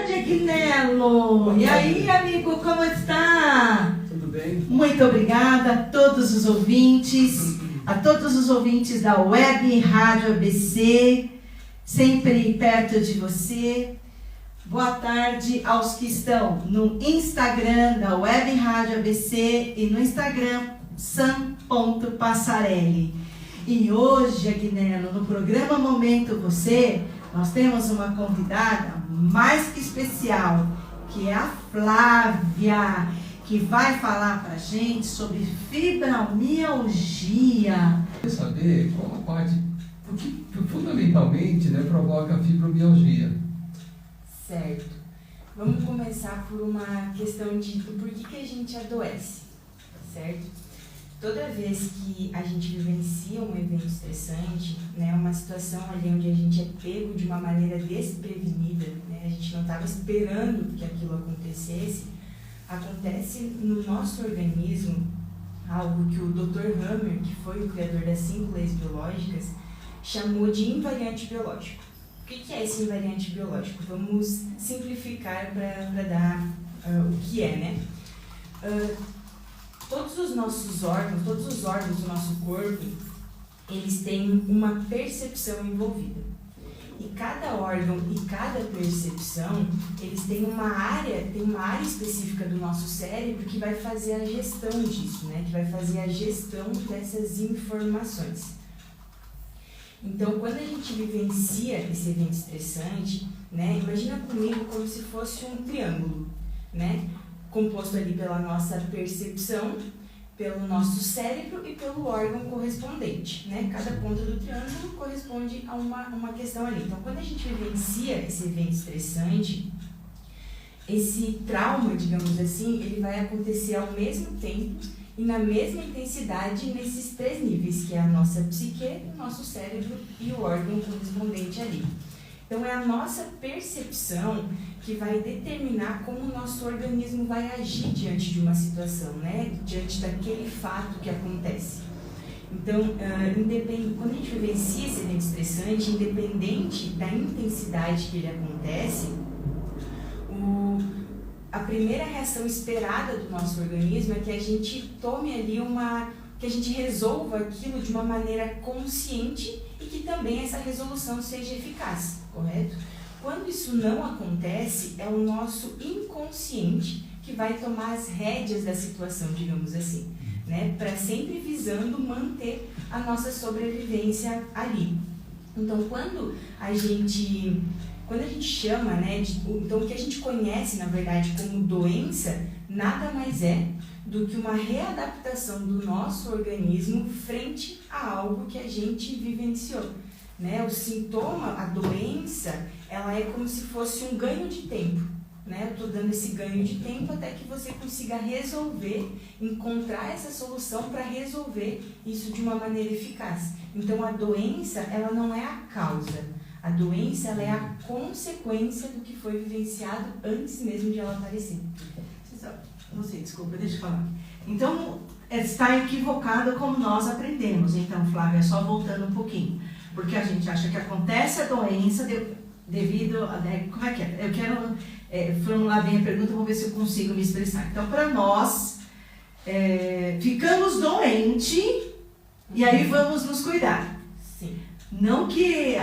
tarde, Agnello. E aí, amigo, como está? Tudo bem? Muito obrigada a todos os ouvintes da Web Rádio ABC, sempre perto de você. Boa tarde aos que estão no Instagram da Web Rádio ABC e no Instagram sam.passarelli. E hoje, Agnello, no programa Momento Você, nós temos uma convidada mais que especial, que é a Flávia, que vai falar pra gente sobre fibromialgia. Quer saber qual a parte, o que fundamentalmente, provoca a fibromialgia? Certo. Vamos começar por uma questão de por que a gente adoece, certo? Toda vez que a gente vivencia um evento estressante, uma situação ali onde a gente é pego de uma maneira desprevenida, a gente não estava esperando que aquilo acontecesse, acontece no nosso organismo algo que o Dr. Hammer, que foi o criador das 5 leis biológicas, chamou de invariante biológico. O que é esse invariante biológico? Vamos simplificar para dar o que é, Todos os órgãos do nosso corpo, eles têm uma percepção envolvida. E cada órgão e cada percepção, eles têm uma área específica do nosso cérebro que vai fazer a gestão disso, que vai fazer a gestão dessas informações. Então, quando a gente vivencia esse evento estressante, imagina comigo como se fosse um triângulo, composto ali pela nossa percepção, pelo nosso cérebro e pelo órgão correspondente, Cada ponta do triângulo corresponde a uma questão ali. Então, quando a gente vivencia esse evento estressante, esse trauma, digamos assim, ele vai acontecer ao mesmo tempo e na mesma intensidade nesses 3 níveis, que é a nossa psique, o nosso cérebro e o órgão correspondente ali. Então, é a nossa percepção que vai determinar como o nosso organismo vai agir diante de uma situação, diante daquele fato que acontece. Então, quando a gente vivencia esse evento estressante, independente da intensidade que ele acontece, a primeira reação esperada do nosso organismo é que a gente tome ali que a gente resolva aquilo de uma maneira consciente e que também essa resolução seja eficaz, correto? Quando isso não acontece, é o nosso inconsciente que vai tomar as rédeas da situação, digamos assim, para sempre visando manter a nossa sobrevivência ali. Então, quando a gente chama, então o que a gente conhece, na verdade, como doença, nada mais é do que uma readaptação do nosso organismo frente a algo que a gente vivenciou. O sintoma, a doença, ela é como se fosse um ganho de tempo. Eu estou dando esse ganho de tempo até que você consiga encontrar essa solução para resolver isso de uma maneira eficaz. Então, a doença, ela não é a causa. A doença, ela é a consequência do que foi vivenciado antes mesmo de ela aparecer. Não sei, desculpa, deixa eu falar. Então, está equivocado como nós aprendemos. Então, Flávia, só voltando um pouquinho. Porque a gente acha que acontece a doença devido a... Como é que é? Eu quero formular bem a pergunta, vamos ver se eu consigo me expressar. Então, para nós, ficamos doentes e aí vamos nos cuidar. Sim. Não que...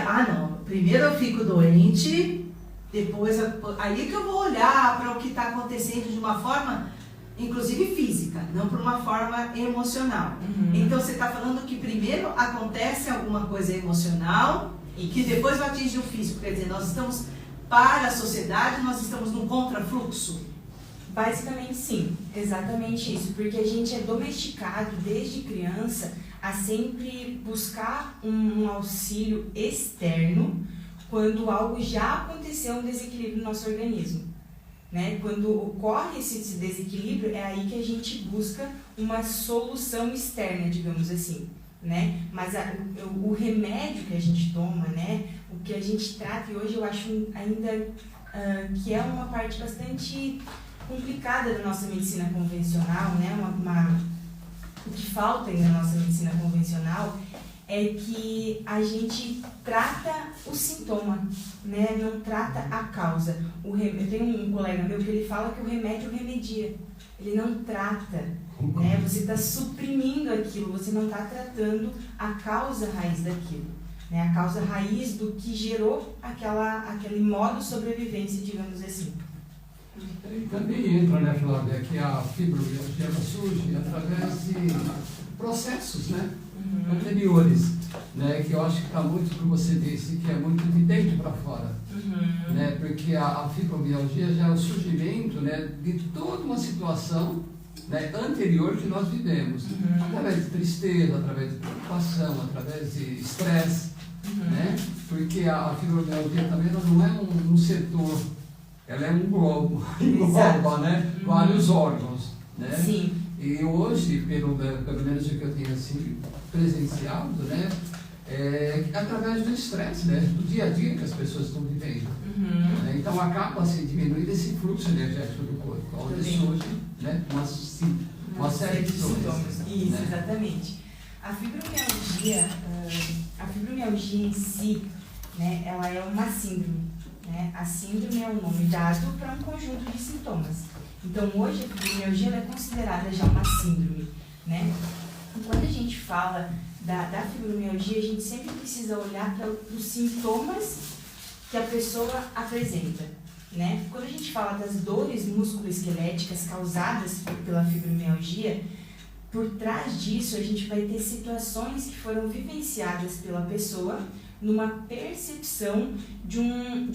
primeiro eu fico doente, depois... Aí que eu vou olhar para o que está acontecendo de uma forma... inclusive física, não por uma forma emocional. Então você está falando que primeiro acontece alguma coisa emocional e que depois vai atingir o físico. Quer dizer, nós estamos, para a sociedade, nós estamos num contrafluxo? Basicamente sim, exatamente isso, porque a gente é domesticado desde criança a sempre buscar um auxílio externo quando algo já aconteceu, um desequilíbrio no nosso organismo. Quando ocorre esse desequilíbrio, é aí que a gente busca uma solução externa, digamos assim, Mas o remédio que a gente toma, o que a gente trata, e hoje eu acho ainda que é uma parte bastante complicada da nossa medicina convencional, o que falta ainda na nossa medicina convencional é que a gente trata o sintoma, né? Não trata a causa. Eu tenho um colega meu que ele fala que o remédio remedia, ele não trata, né? Você está suprimindo aquilo, você não está tratando a causa raiz daquilo, né? A causa raiz do que gerou aquele modo de sobrevivência, digamos assim. E também entra, né, Flávia, que a fibromialgia surge através de processos, né, anteriores, né, que eu acho que está muito, como você disse, que é muito de dentro para fora, né, porque a fibromialgia já é o surgimento, né, de toda uma situação, né, anterior que nós vivemos, através de tristeza, através de preocupação, através de estresse, né, porque a fibromialgia também ela não é um setor, ela é um globo, engloba, né, vários órgãos, né. Sim. E hoje, pelo menos o que eu tenho assim, presenciado, né, é através do estresse, né, do dia a dia que as pessoas estão vivendo. Né, então acaba se diminuindo esse fluxo energético do corpo, onde surge, né, uma série de sintomas. Isso, né? Exatamente. A fibromialgia em si, né, ela é uma síndrome. Né? A síndrome é um nome dado para um conjunto de sintomas. Então, hoje, a fibromialgia ela é considerada já uma síndrome, né? E quando a gente fala da fibromialgia, a gente sempre precisa olhar para os sintomas que a pessoa apresenta, né? Quando a gente fala das dores musculoesqueléticas causadas pela fibromialgia, por trás disso, a gente vai ter situações que foram vivenciadas pela pessoa numa percepção de um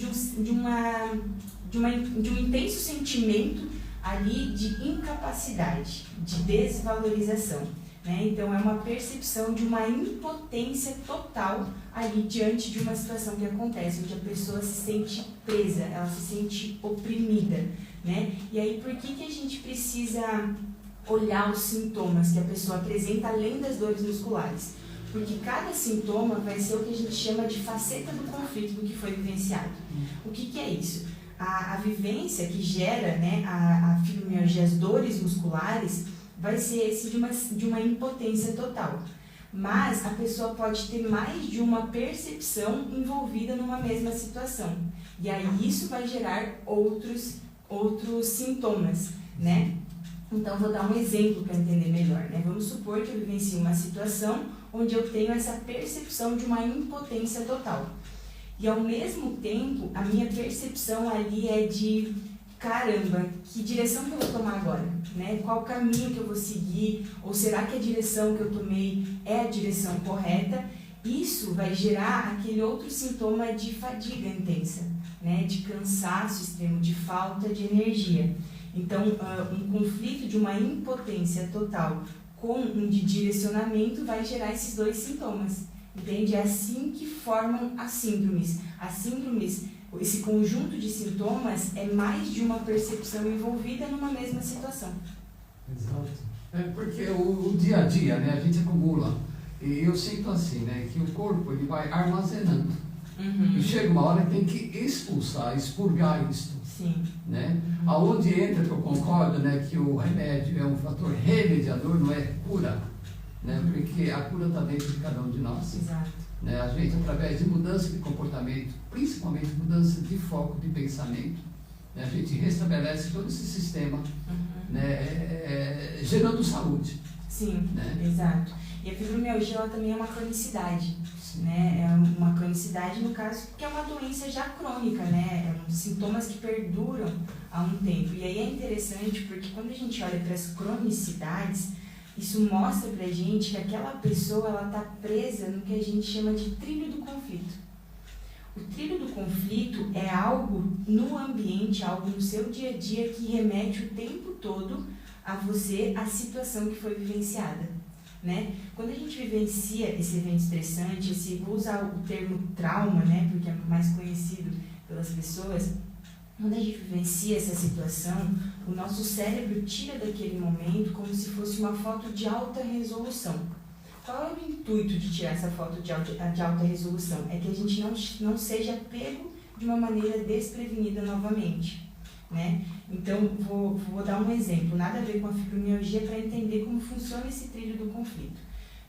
intenso sentimento ali de incapacidade, de desvalorização, né? Então é uma percepção de uma impotência total ali diante de uma situação que acontece, onde a pessoa se sente presa, ela se sente oprimida, né? E aí por que a gente precisa olhar os sintomas que a pessoa apresenta além das dores musculares? Porque cada sintoma vai ser o que a gente chama de faceta do conflito do que foi vivenciado. O que é isso? A vivência que gera, né, a fibromialgia, as dores musculares, vai ser esse de uma impotência total. Mas a pessoa pode ter mais de uma percepção envolvida numa mesma situação. E aí isso vai gerar outros sintomas, né? Então, vou dar um exemplo para entender melhor, né? Vamos supor que eu vivencio uma situação onde eu tenho essa percepção de uma impotência total. E, ao mesmo tempo, a minha percepção ali é de, caramba, que direção que eu vou tomar agora? Né? Qual caminho que eu vou seguir? Ou será que a direção que eu tomei é a direção correta? Isso vai gerar aquele outro sintoma de fadiga intensa, né? De cansaço extremo, de falta de energia. Então, um conflito de uma impotência total com um de direcionamento vai gerar esses dois sintomas, entende? É assim que formam as síndromes. As síndromes, esse conjunto de sintomas, é mais de uma percepção envolvida numa mesma situação. Exato. É porque o dia a dia, né, a gente acumula. E eu sinto assim, né, que o corpo ele vai armazenando. E chega uma hora que tem que expulsar, expurgar isso. Sim. Né? Aonde entra, que eu concordo, né, que o remédio é um fator remediador, não é cura, né? Porque a cura está dentro de cada um de nós. Exato. Né? A gente, através de mudança de comportamento, principalmente mudança de foco de pensamento, né, a gente restabelece todo esse sistema, né, gerando saúde. Sim, né? Exato. E a fibromialgia ela também é uma cronicidade. Né? É uma cronicidade, no caso, que é uma doença já crônica, né? É sintomas que perduram há um tempo. E aí é interessante porque quando a gente olha para as cronicidades, isso mostra pra gente que aquela pessoa ela está presa no que a gente chama de trilho do conflito. O trilho do conflito é algo no ambiente, algo no seu dia a dia que remete o tempo todo a você, a situação que foi vivenciada. Né? Quando a gente vivencia esse evento estressante, vou usar o termo trauma, né, porque é mais conhecido pelas pessoas, quando a gente vivencia essa situação, o nosso cérebro tira daquele momento como se fosse uma foto de alta resolução. Qual é o intuito de tirar essa foto de alta resolução? É que a gente não seja pego de uma maneira desprevenida novamente. Né? Então, vou dar um exemplo, nada a ver com a fibromialgia, para entender como funciona esse trilho do conflito.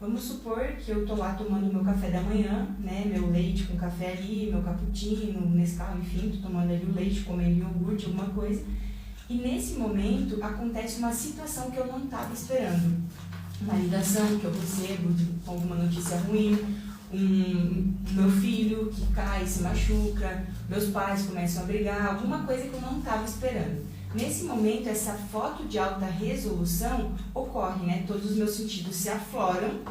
Vamos supor que eu tô lá tomando meu café da manhã, né, meu leite com café ali, meu cappuccino, Nescau, enfim, tô tomando ali o leite, comendo iogurte, alguma coisa. E nesse momento acontece uma situação que eu não estava esperando. Uma ligação que eu recebo com alguma notícia ruim, meu filho que cai, se machuca, meus pais começam a brigar, alguma coisa que eu não estava esperando. Nesse momento, essa foto de alta resolução ocorre, né? Todos os meus sentidos se afloram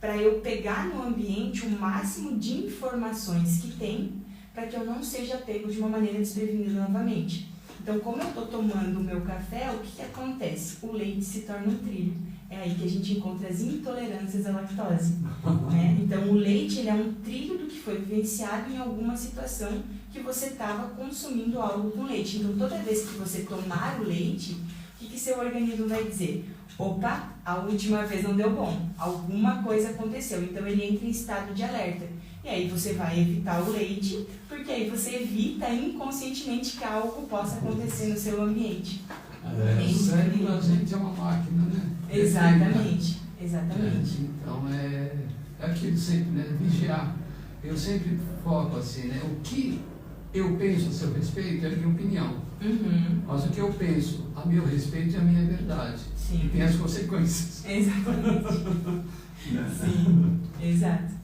para eu pegar no ambiente o máximo de informações que tem para que eu não seja pego de uma maneira desprevenida novamente. Então, como eu estou tomando o meu café, o que acontece? O leite se torna um trilho. É aí que a gente encontra as intolerâncias à lactose. Né? Então, o leite ele é um trilho do que foi vivenciado em alguma situação que você estava consumindo algo com leite. Então, toda vez que você tomar o leite, o que seu organismo vai dizer? Opa, a última vez não deu bom, alguma coisa aconteceu. Então, ele entra em estado de alerta. E aí você vai evitar o leite, porque aí você evita inconscientemente que algo possa acontecer no seu ambiente. O cérebro da gente é uma máquina, né? Exatamente, exatamente. Então é aquilo sempre, né? Vigiar. Eu sempre foco assim, né? O que eu penso a seu respeito é a minha opinião. Mas o que eu penso a meu respeito é a minha verdade. Sim. E tem as consequências. Exatamente. Sim, exato.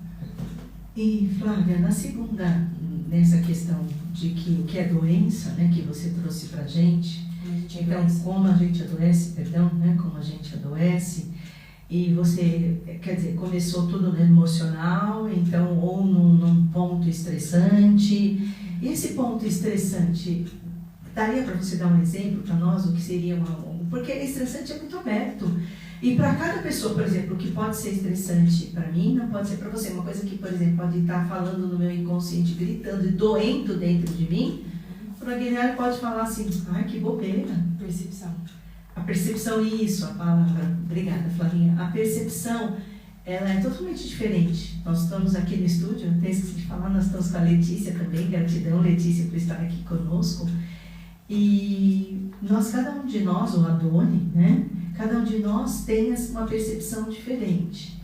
E Flávia, na segunda, nessa questão de que o que é doença, né, que você trouxe pra gente, então como a gente adoece, né, como a gente adoece, e você, quer dizer, começou tudo no emocional, então, ou num ponto estressante, e esse ponto estressante, daria para você dar um exemplo para nós, o que seria porque estressante é muito aberto. E para cada pessoa, por exemplo, o que pode ser estressante para mim, não pode ser para você. Uma coisa que, por exemplo, pode estar falando no meu inconsciente, gritando e doendo dentro de mim, para a Guilherme pode falar assim, ai, que bobeira. Percepção. A percepção, isso, a palavra. Obrigada, Flavinha. A percepção, ela é totalmente diferente. Nós estamos aqui no estúdio, até esqueci de falar, nós estamos com a Letícia também. Gratidão, Letícia, por estar aqui conosco. E cada um de nós, o Adoni, né? Cada um de nós tem uma percepção diferente.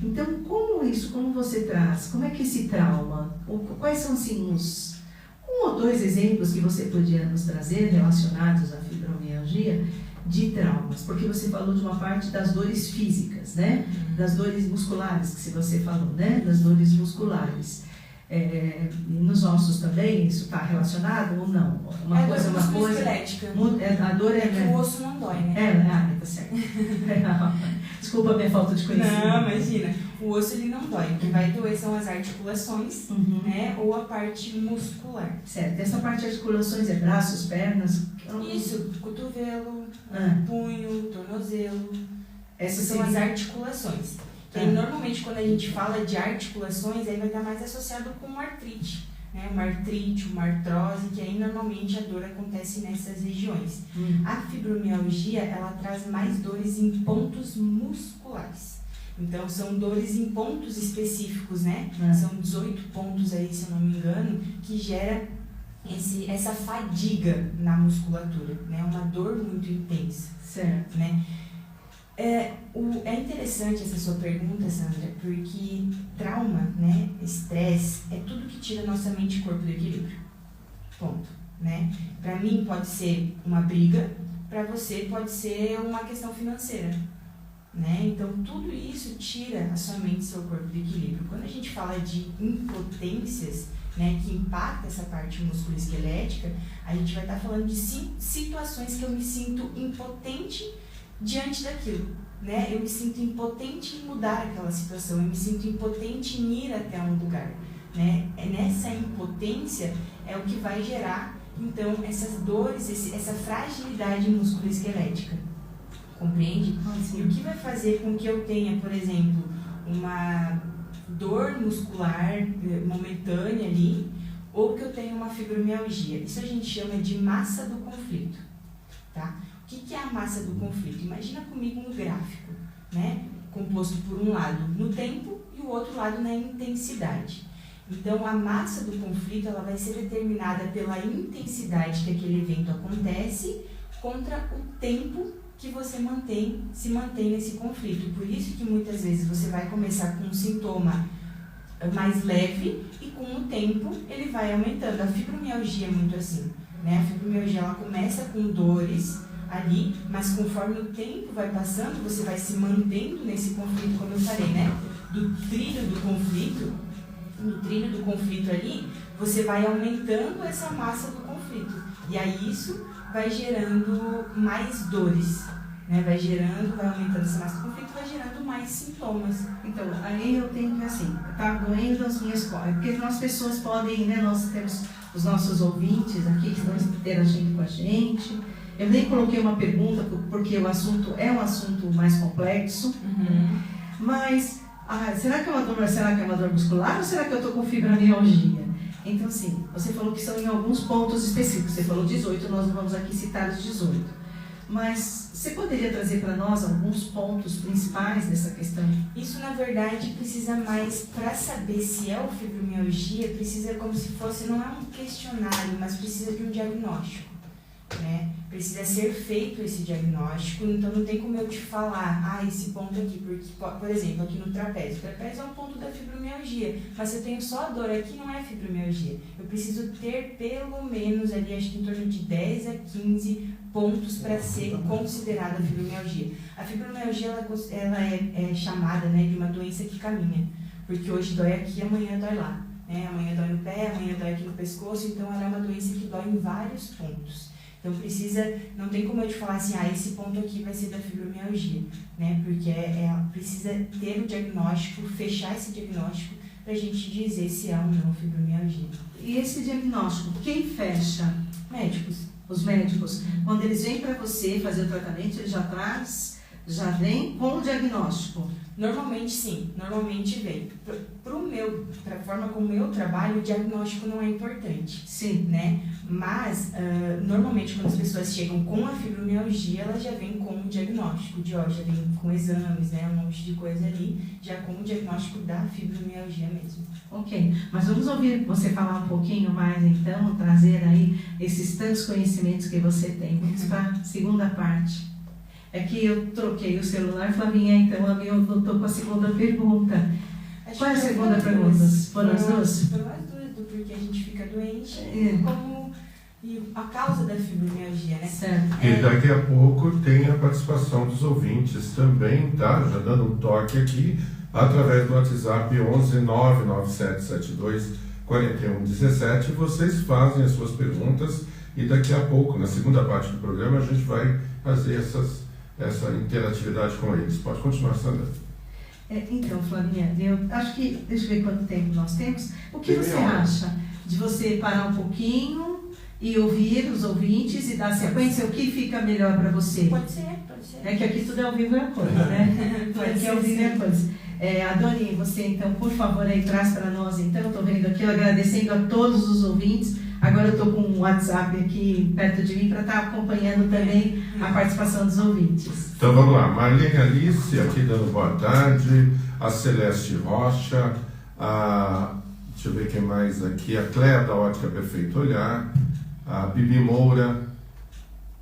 Então, como você traz? Como é que esse trauma? Quais são, assim, uns 1 ou 2 exemplos que você podia nos trazer relacionados à fibromialgia de traumas? Porque você falou de uma parte das dores físicas, né? Das dores musculares, que você falou, né? Das dores musculares. Nos ossos também, isso está relacionado ou não? Uma coisa. Esquelética. A dor que o osso não dói, né? Tá certo. Desculpa a minha falta de conhecimento. Não, imagina. O osso ele não dói. O que vai doer são as articulações, né? Ou a parte muscular. Certo. Essa parte de articulações é braços, pernas? Isso. Cotovelo, punho, tornozelo. Essas são as articulações. E normalmente quando a gente fala de articulações, aí vai estar mais associado com uma artrite, né? Uma artrite, uma artrose, que aí normalmente a dor acontece nessas regiões. A fibromialgia, ela traz mais dores em pontos musculares. Então são dores em pontos específicos, né? São 18 pontos aí, se eu não me engano, que gera essa fadiga na musculatura, né? Uma dor muito intensa. Certo. Né? É interessante essa sua pergunta, Sandra, porque trauma, né, estresse, é tudo que tira nossa mente e corpo do equilíbrio. Ponto. Né? Para mim pode ser uma briga, para você pode ser uma questão financeira. Né? Então tudo isso tira a sua mente e seu corpo do equilíbrio. Quando a gente fala de impotências, né, que impacta essa parte musculoesquelética, a gente vai estar falando de situações que eu me sinto impotente diante daquilo, né? Eu me sinto impotente em mudar aquela situação, eu me sinto impotente em ir até um lugar, né? Nessa impotência é o que vai gerar, então, essas dores, essa fragilidade musculoesquelética, compreende? E o que vai fazer com que eu tenha, por exemplo, uma dor muscular momentânea ali, ou que eu tenha uma fibromialgia? Isso a gente chama de massa do conflito, tá? O que é a massa do conflito? Imagina comigo um gráfico, né? Composto por um lado no tempo e o outro lado na intensidade. Então, a massa do conflito ela vai ser determinada pela intensidade que aquele evento acontece contra o tempo que você se mantém nesse conflito. Por isso que muitas vezes você vai começar com um sintoma mais leve e com o tempo ele vai aumentando. A fibromialgia é muito assim, né? A fibromialgia ela começa com dores ali, mas conforme o tempo vai passando, você vai se mantendo nesse conflito, como eu falei, né? Do trilho do conflito, no trilho do conflito ali, você vai aumentando essa massa do conflito. E aí isso vai gerando mais dores, né? Vai aumentando essa massa do conflito, vai gerando mais sintomas. Então, aí eu tenho que, assim, tá doendo as minhas costas, porque as pessoas podem, né, nós temos os nossos ouvintes aqui que estão interagindo com a gente. Eu nem coloquei uma pergunta, porque o assunto é um assunto mais complexo, mas, será que é uma dor muscular ou será que eu estou com fibromialgia? Então, assim, você falou que são em alguns pontos específicos, você falou 18, nós não vamos aqui citar os 18. Mas você poderia trazer para nós alguns pontos principais dessa questão? Isso, na verdade, precisa mais, para saber se é o fibromialgia, precisa como se fosse, não é um questionário, mas precisa de um diagnóstico, né? Precisa ser feito esse diagnóstico, então não tem como eu te falar, esse ponto aqui, porque, por exemplo, aqui no trapézio. O trapézio é um ponto da fibromialgia, mas se eu tenho só a dor aqui, não é fibromialgia. Eu preciso ter pelo menos ali, acho que em torno de 10 a 15 pontos para ser considerada fibromialgia. A fibromialgia ela é chamada, né, de uma doença que caminha, porque hoje dói aqui, amanhã dói lá, né? Amanhã dói no pé, amanhã dói aqui no pescoço, então ela é uma doença que dói em vários pontos. Então não tem como eu te falar assim, esse ponto aqui vai ser da fibromialgia, né? Porque precisa ter o diagnóstico, fechar esse diagnóstico para a gente dizer se é ou não fibromialgia. E esse diagnóstico, quem fecha? Médicos. Os médicos. Quando eles vêm para você fazer o tratamento, eles já vem com o diagnóstico? Normalmente sim, normalmente vem. Para a forma como eu trabalho, o diagnóstico não é importante. Sim. Né? Mas, normalmente, quando as pessoas chegam com a fibromialgia, elas já vêm com o diagnóstico, já vem com exames, né? Um monte de coisa ali, já com o diagnóstico da fibromialgia mesmo. Ok, mas vamos ouvir você falar um pouquinho mais, então, trazer aí esses tantos conhecimentos que você tem. Vamos para a segunda parte. É que eu troquei o celular, Flavinha, então eu estou com a segunda pergunta. Qual é a segunda pergunta? Foram as duas? Foram as duas, porque a gente fica doente e a causa da fibromialgia, né? Certo. E daqui a pouco tem a participação dos ouvintes também, tá? Já dando um toque aqui, através do WhatsApp 11 99772 4117, vocês fazem as suas perguntas e daqui a pouco, na segunda parte do programa, a gente vai fazer essa interatividade com eles. Pode continuar, Sandra. Então, Flavinha, eu acho que, deixa eu ver quanto tempo nós temos. O que você acha de você parar um pouquinho e ouvir os ouvintes e dar sequência? O que fica melhor para você? Pode ser. É que aqui tudo é ao vivo e a cores, né? Aqui é ao vivo e a cores. Adoni, você então, por favor, aí traz para nós, então, eu estou vendo aqui, agradecendo a todos os ouvintes. Agora eu estou com um WhatsApp aqui perto de mim para estar acompanhando também a participação dos ouvintes. Então vamos lá, Marlene Alice aqui dando boa tarde, a Celeste Rocha, deixa eu ver quem mais aqui, a Cléa da Ótica Perfeito Olhar, a Bibi Moura,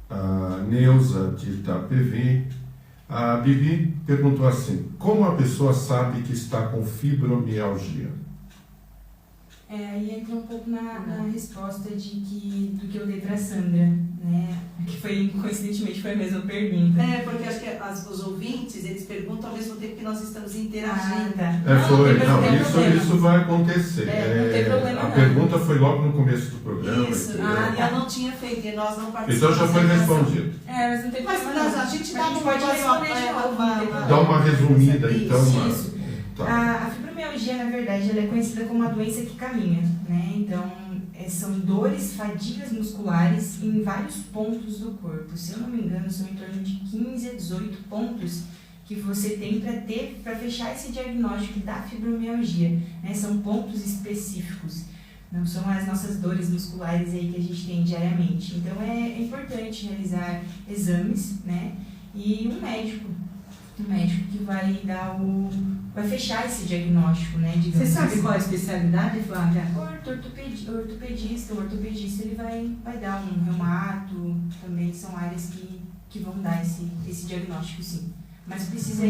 a Neuza de Itapevi. A Bibi perguntou assim: como a pessoa sabe que está com fibromialgia? Aí entra um pouco na resposta do que eu dei para a Sandra, né? Que coincidentemente foi a mesma pergunta. Porque acho que os ouvintes, eles perguntam ao mesmo tempo que nós estamos interagindo. Isso vai acontecer. Não tem problema a não. pergunta foi logo no começo do programa. Isso, eu não tinha feito e nós não participamos. Então já foi respondido. Mas não tem problema Mas não. a gente pode responder de novo. Dá uma resumida, então. Isso. A fibromialgia, na verdade, ela é conhecida como uma doença que caminha, né? Então, são dores, fadigas musculares em vários pontos do corpo. Se eu não me engano, são em torno de 15 a 18 pontos que você tem para fechar esse diagnóstico da fibromialgia, né? São pontos específicos, não são as nossas dores musculares aí que a gente tem diariamente. Então, é importante realizar exames, né? E um médico que vai fechar esse diagnóstico, né? Você sabe qual é a especialidade, Flávia? O ortopedista ele vai dar um reumato, também são áreas que vão dar esse diagnóstico, sim. Mas precisa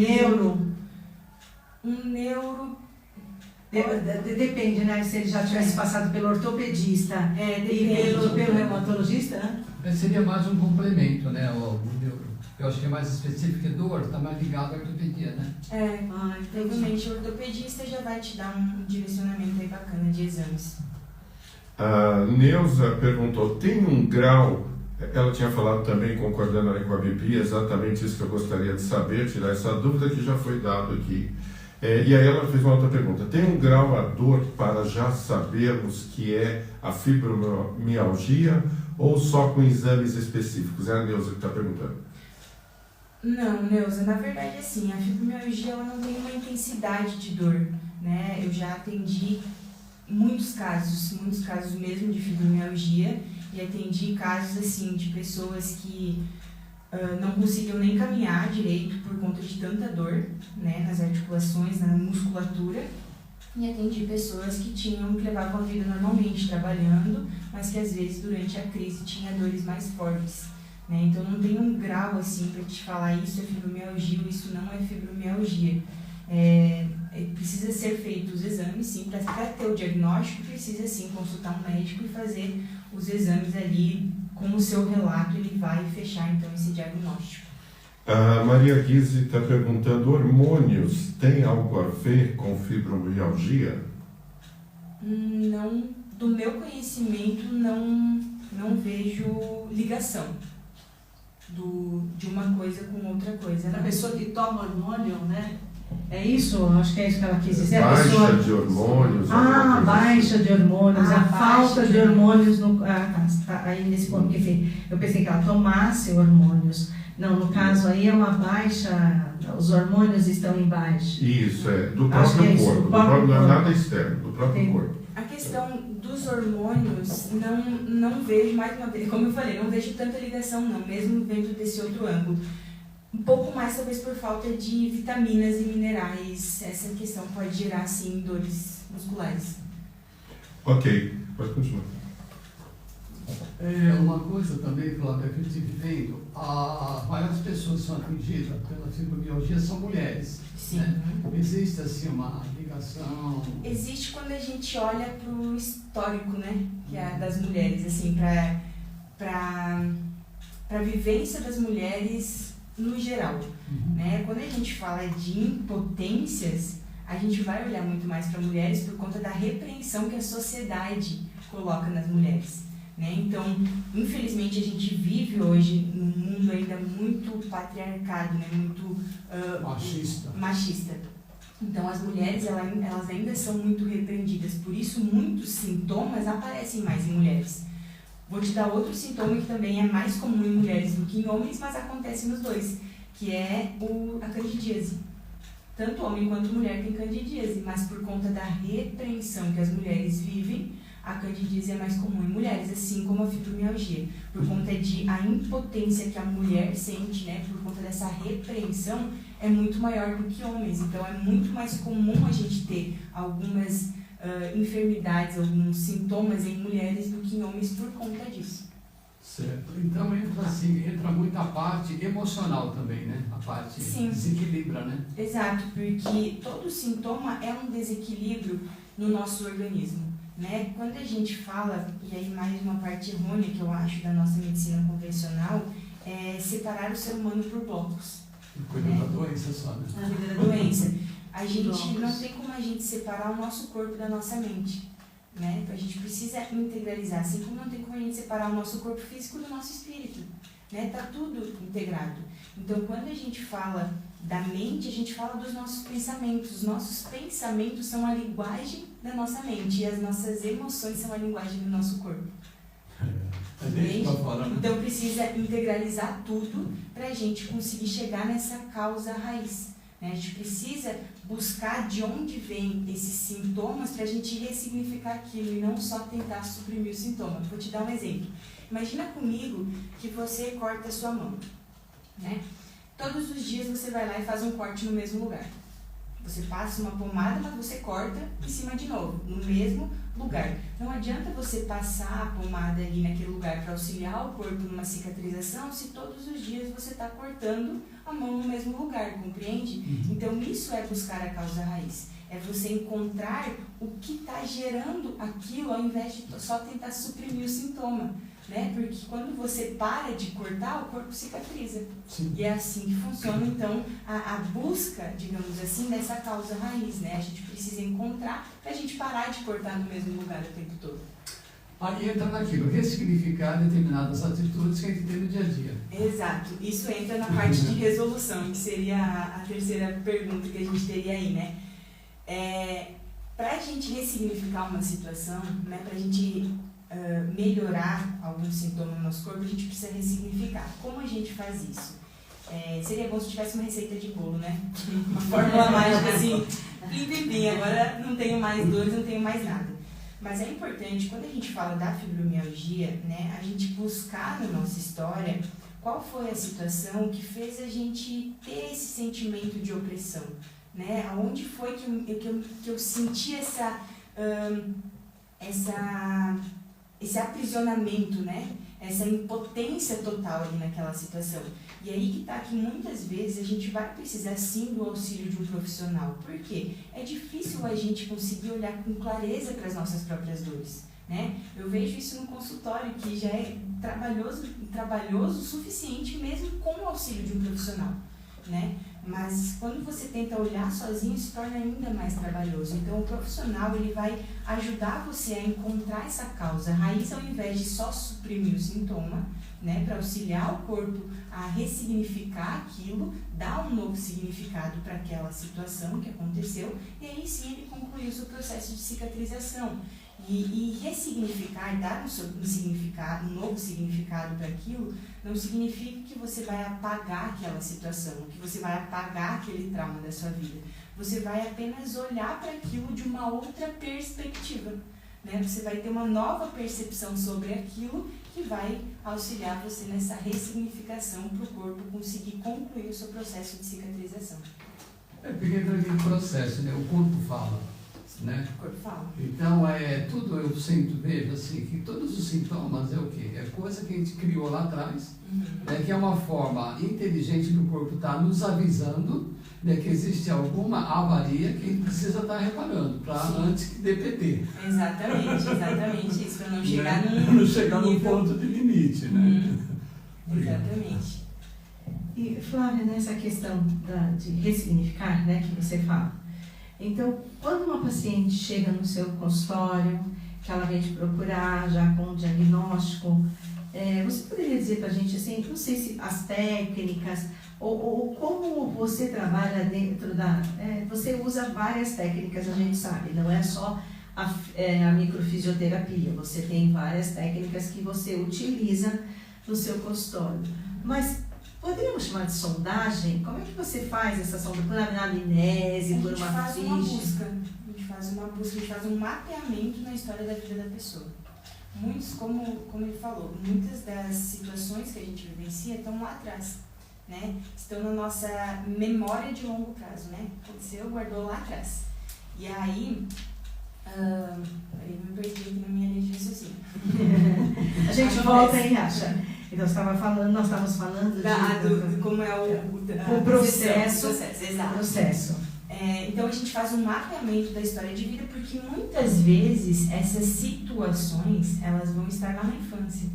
um neuro... Depende, né? Se ele já tivesse passado pelo ortopedista e pelo reumatologista, né? Seria mais um complemento, né? Eu acho que é mais específico que dor, está mais ligado à ortopedia, né? Provavelmente o ortopedista já vai te dar um direcionamento aí bacana de exames. A Neuza perguntou, tem um grau, ela tinha falado também, concordando ali com a Bibi, exatamente isso que eu gostaria de saber, tirar essa dúvida que já foi dado aqui. E aí ela fez uma outra pergunta, tem um grau a dor para já sabermos que é a fibromialgia ou só com exames específicos? É a Neuza que está perguntando. Não, Neuza, na verdade assim, a fibromialgia ela não tem uma intensidade de dor, né? Eu já atendi muitos casos mesmo de fibromialgia e atendi casos assim de pessoas que não conseguiam nem caminhar direito por conta de tanta dor, né, nas articulações, na musculatura, e atendi pessoas que levavam a vida normalmente, trabalhando, mas que às vezes durante a crise tinha dores mais fortes, né? Então não tem um grau assim para te falar isso é fibromialgia ou isso não é fibromialgia. Precisa ser feito os exames, sim, para ter o diagnóstico, precisa sim consultar um médico e fazer os exames ali. Com o seu relato, ele vai fechar, então, esse diagnóstico. A Maria Guise está perguntando, hormônios tem algo a ver com fibromialgia? Não, do meu conhecimento, não vejo ligação de uma coisa com outra coisa. A pessoa que toma hormônio, né? É isso? Acho que é isso que ela quis dizer. Baixa de hormônios. Baixa de hormônios, a falta de hormônios. Aí nesse ponto que eu pensei que ela tomasse hormônios. Não, no caso aí é uma baixa, os hormônios estão em baixa. Isso, do próprio corpo. Não é nada externo, do próprio corpo. A questão dos hormônios, não vejo, mais uma vez, como eu falei, não vejo tanta ligação não, mesmo vendo desse outro ângulo. Um pouco mais talvez por falta de vitaminas e minerais, essa questão pode gerar sim dores musculares. Ok, pode continuar. Uma coisa também, Flávia, que eu estive vendo, várias pessoas que são atingidas pela fibromialgia são mulheres. Sim. Né? Existe assim uma ligação? Existe quando a gente olha para o histórico, né, que é das mulheres, assim, para a vivência das mulheres no geral, né? Quando a gente fala de impotências, a gente vai olhar muito mais para mulheres por conta da repreensão que a sociedade coloca nas mulheres, né? Então, infelizmente, a gente vive hoje num mundo ainda muito patriarcado, né? Muito machista. Então, as mulheres elas ainda são muito repreendidas, por isso muitos sintomas aparecem mais em mulheres. Vou te dar outro sintoma que também é mais comum em mulheres do que em homens, mas acontece nos dois, que é a candidíase. Tanto homem quanto mulher tem candidíase, mas por conta da repreensão que as mulheres vivem, a candidíase é mais comum em mulheres, assim como a fibromialgia. Por conta a impotência que a mulher sente, né, por conta dessa repreensão, é muito maior do que homens. Então, é muito mais comum a gente ter algumas enfermidades, alguns sintomas em mulheres do que em homens por conta disso. Certo. Então entra muito a parte emocional também, né? A parte desequilibra, né? Exato, porque todo sintoma é um desequilíbrio no nosso organismo, né? Quando a gente fala, e aí mais uma parte errônea que eu acho da nossa medicina convencional, é separar o ser humano por blocos. Cuidar da doença só, né? Cuidar da doença. A gente não tem como a gente separar o nosso corpo da nossa mente, né? A gente precisa integralizar, assim como não tem como a gente separar o nosso corpo físico do nosso espírito, né? Tá tudo integrado. Então, quando a gente fala da mente, a gente fala dos nossos pensamentos. Os nossos pensamentos são a linguagem da nossa mente e as nossas emoções são a linguagem do nosso corpo. Então precisa integralizar tudo para a gente conseguir chegar nessa causa raiz. A gente precisa buscar de onde vem esses sintomas para a gente ressignificar aquilo e não só tentar suprimir o sintoma. Vou te dar um exemplo. Imagina comigo que você corta a sua mão, né? Todos os dias você vai lá e faz um corte no mesmo lugar. Você passa uma pomada, mas você corta em cima de novo, no mesmo lugar. Não adianta você passar a pomada ali naquele lugar para auxiliar o corpo numa cicatrização se todos os dias você está cortando a mão no mesmo lugar, compreende? Então isso é buscar a causa raiz. É você encontrar o que está gerando aquilo ao invés de só tentar suprimir o sintoma. Né? Porque quando você para de cortar, o corpo cicatriza. Sim. E é assim que funciona, então, a busca, digamos assim, dessa causa raiz, né? A gente precisa encontrar para a gente parar de cortar no mesmo lugar o tempo todo. Aí entra naquilo, ressignificar determinadas atitudes que a gente tem no dia a dia. Exato. Isso entra na parte de resolução, que seria a terceira pergunta que a gente teria aí, né? Para a gente ressignificar uma situação, né? Para a gente melhorar algum sintoma no nosso corpo, a gente precisa ressignificar. Como a gente faz isso? Seria bom se tivesse uma receita de bolo, né? Uma fórmula mágica assim, plim, agora não tenho mais dores, não tenho mais nada. Mas é importante, quando a gente fala da fibromialgia, né, a gente buscar na nossa história qual foi a situação que fez a gente ter esse sentimento de opressão, né? Aonde foi que eu senti esse aprisionamento, né? Essa impotência total ali naquela situação. E aí que tá que muitas vezes a gente vai precisar sim do auxílio de um profissional. Por quê? É difícil a gente conseguir olhar com clareza para as nossas próprias dores, né? Eu vejo isso no consultório, que já é trabalhoso o suficiente mesmo com o auxílio de um profissional, né? Mas quando você tenta olhar sozinho, se torna ainda mais trabalhoso. Então o profissional ele vai ajudar você a encontrar essa causa raiz ao invés de só suprimir o sintoma, né, para auxiliar o corpo a ressignificar aquilo, dar um novo significado para aquela situação que aconteceu, e aí sim ele concluir o seu processo de cicatrização. E ressignificar, dar um novo significado para aquilo, não significa que você vai apagar aquela situação, que você vai apagar aquele trauma da sua vida. Você vai apenas olhar para aquilo de uma outra perspectiva, né? Você vai ter uma nova percepção sobre aquilo que vai auxiliar você nessa ressignificação para o corpo conseguir concluir o seu processo de cicatrização. Porque entra aquele processo, né? O corpo fala. Né? O corpo fala. Então, tudo eu sinto, vejo assim, que todos os sintomas é o quê? É coisa que a gente criou lá atrás, né, que é uma forma inteligente do corpo estar nos avisando, né, que existe alguma avaria que a gente precisa estar reparando, antes que dê PT. Exatamente isso, para não chegar não chegar num ponto de limite, né? Exatamente. E, Flávia, nessa questão de ressignificar, né, que você fala, então, quando uma paciente chega no seu consultório, que ela vem te procurar já com um diagnóstico, você poderia dizer para a gente, assim, não sei se as técnicas, ou como você trabalha dentro você usa várias técnicas, a gente sabe, não é só a microfisioterapia, você tem várias técnicas que você utiliza no seu consultório. Mas poderíamos chamar de sondagem? Como é que você faz essa sondagem? Por anamnese, por uma ficha? A gente faz uma busca, a gente faz um mapeamento na história da vida da pessoa. Muitos, como ele falou, muitas das situações que a gente vivencia estão lá atrás, né? Estão na nossa memória de longo prazo, né? Aconteceu, guardou lá atrás. E aí, peraí, me perdi aqui na minha linha de raciocínio. A gente volta e acha. Então, nós estávamos falando de como é o processo. Exato. Processo. Então, a gente faz um mapeamento da história de vida, porque muitas vezes essas situações, elas vão estar lá na infância,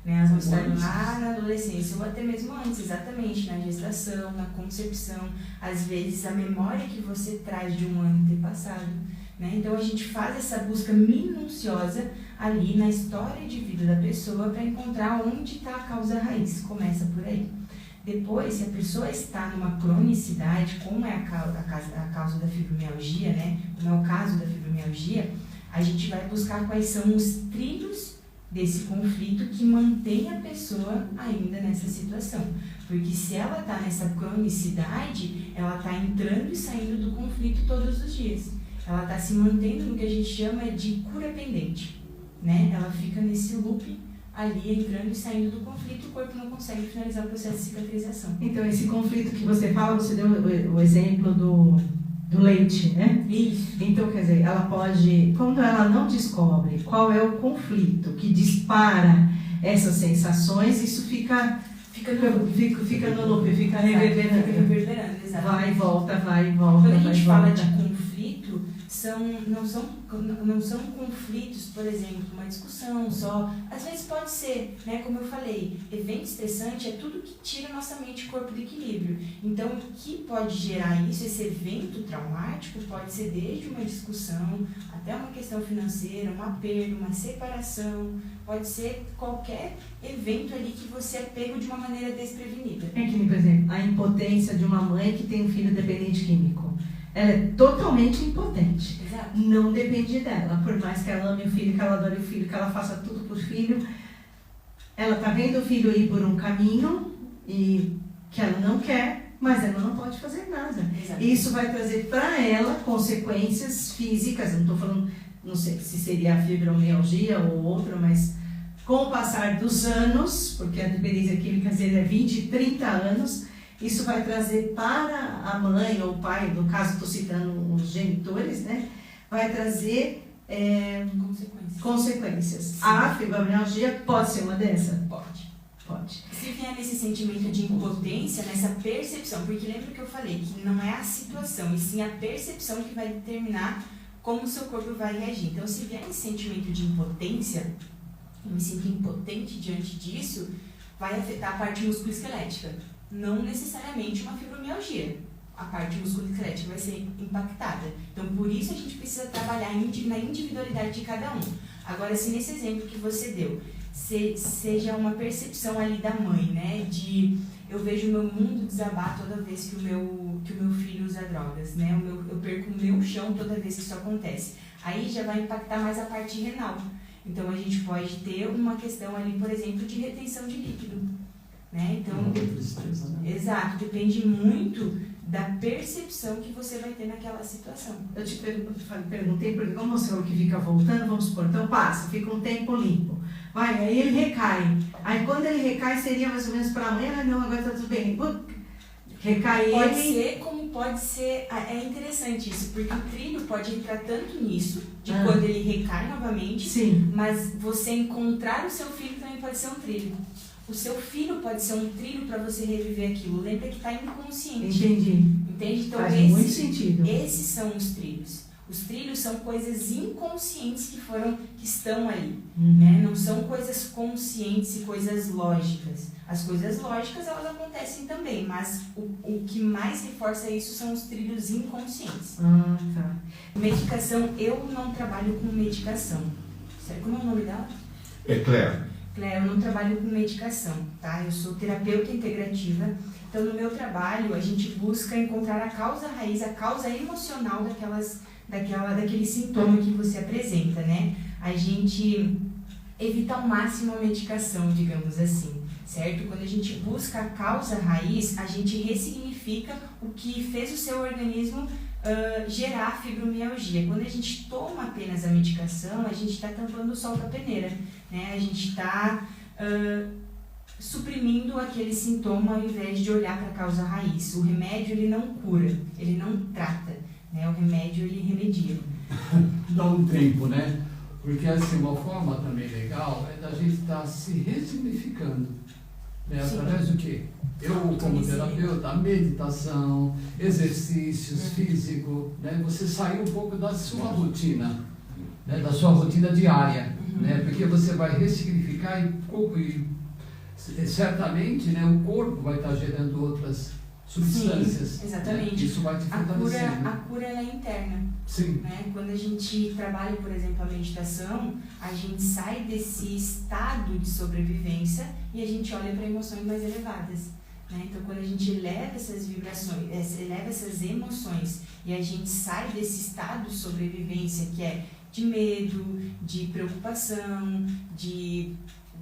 né? Elas vão estar lá na adolescência, ou até mesmo antes, exatamente, na gestação, na concepção. Às vezes, a memória que você traz de um ano antepassado, né? Então, a gente faz essa busca minuciosa ali na história de vida da pessoa para encontrar onde está a causa raiz. Começa por aí. Depois, se a pessoa está numa cronicidade, como é a causa da fibromialgia, né? Como é o caso da fibromialgia, a gente vai buscar quais são os trilhos desse conflito que mantém a pessoa ainda nessa situação. Porque se ela está nessa cronicidade, ela está entrando e saindo do conflito todos os dias. Ela está se mantendo no que a gente chama de cura pendente, né? Ela fica nesse loop ali, entrando e saindo do conflito, o corpo não consegue finalizar o processo de cicatrização. Então, esse conflito que você fala, você deu o exemplo do leite, né? Isso. Então, quer dizer, ela pode, quando ela não descobre qual é o conflito que dispara essas sensações, isso fica no loop, fica reverberando. Exato. Vai e volta, vai e volta. Quando a vai gente e fala volta. de conflito, não são conflitos, por exemplo, uma discussão só. Às vezes pode ser, né, como eu falei, evento estressante é tudo que tira nossa mente e corpo do equilíbrio. Então, o que pode gerar isso, esse evento traumático, pode ser desde uma discussão até uma questão financeira, uma perda, uma separação, pode ser qualquer evento ali que você é pego de uma maneira desprevenida. É que, por exemplo, a impotência de uma mãe que tem um filho dependente químico. Ela é totalmente impotente. Exato. Não depende dela. Por mais que ela ame o filho, que ela adore o filho, que ela faça tudo por filho, ela está vendo o filho ir por um caminho e que ela não quer, mas ela não pode fazer nada. Exato. Isso vai trazer para ela consequências físicas. Eu não estou falando, não sei se seria a fibromialgia ou outra, mas com o passar dos anos, porque a dependência química é 20, 30 anos, isso vai trazer para a mãe ou o pai, no caso estou citando os genitores, né? Vai trazer consequências. Sim. A fibromialgia pode ser uma dessas? Pode. Se vier nesse sentimento de impotência, nessa percepção, porque lembra que eu falei que não é a situação, e sim a percepção que vai determinar como o seu corpo vai reagir. Então, se vier esse sentimento de impotência, eu me sinto impotente diante disso, vai afetar a parte musculoesquelética. Não necessariamente uma fibromialgia. A parte musculoesquelética vai ser impactada. Então, por isso a gente precisa trabalhar na individualidade de cada um. Agora, se nesse exemplo que você deu, seja uma percepção ali da mãe, né, de eu vejo o meu mundo desabar toda vez que o meu filho usa drogas, né, eu perco o meu chão toda vez que isso acontece. Aí já vai impactar mais a parte renal. Então, a gente pode ter uma questão ali, por exemplo, de retenção de líquido. Né? Então, tristeza, né? Exato, depende muito da percepção que você vai ter naquela situação. Eu te perguntei, porque como você falou que fica voltando, vamos supor, então passa, fica um tempo limpo. Vai, aí ele recai. Aí quando ele recai, seria mais ou menos para amanhã, não, agora tá tudo bem. Recai pode ele... ser como pode ser, é interessante isso, porque o trilho pode entrar tanto nisso, de quando ele recai novamente, Sim. mas você encontrar o seu filho também pode ser um trilho. O seu filho pode ser um trilho para você reviver aquilo. Lembra que está inconsciente. Entendi. Entende? Então, faz muito sentido. Esses são os trilhos. Os trilhos são coisas inconscientes que estão ali. Né? Não são coisas conscientes e coisas lógicas. As coisas lógicas, elas acontecem também, mas o que mais reforça isso são os trilhos inconscientes. Tá. Medicação, eu não trabalho com medicação. Como é o nome dela? É Claire. Eu não trabalho com medicação, tá? Eu sou terapeuta integrativa. Então, no meu trabalho, a gente busca encontrar a causa raiz, a causa emocional daquele sintoma que você apresenta, né? A gente evita ao máximo a medicação, digamos assim, certo? Quando a gente busca a causa raiz, a gente ressignifica o que fez o seu organismo gerar fibromialgia. Quando a gente toma apenas a medicação, a gente está tampando o sol com a peneira, né? A gente está suprimindo aquele sintoma ao invés de olhar para a causa raiz. O remédio, ele não cura, ele não trata, né? O remédio, ele remedia. Dá um tempo, né? Porque assim, uma forma também legal é da gente estar se ressignificando. Né? Através do quê? Eu, como terapeuta, meditação, exercícios físicos, né? Você sair um pouco da sua rotina, né? Da sua rotina diária, né? Porque você vai ressignificar e certamente, né, o corpo vai estar gerando outras substâncias. Sim, exatamente. Né? Isso vai te fortalecer. A cura ela é interna. Sim. Né? Quando a gente trabalha, por exemplo, a meditação, a gente sai desse estado de sobrevivência e a gente olha para emoções mais elevadas. Né? Então, quando a gente eleva essas vibrações, eleva essas emoções e a gente sai desse estado de sobrevivência que é de medo, de preocupação, de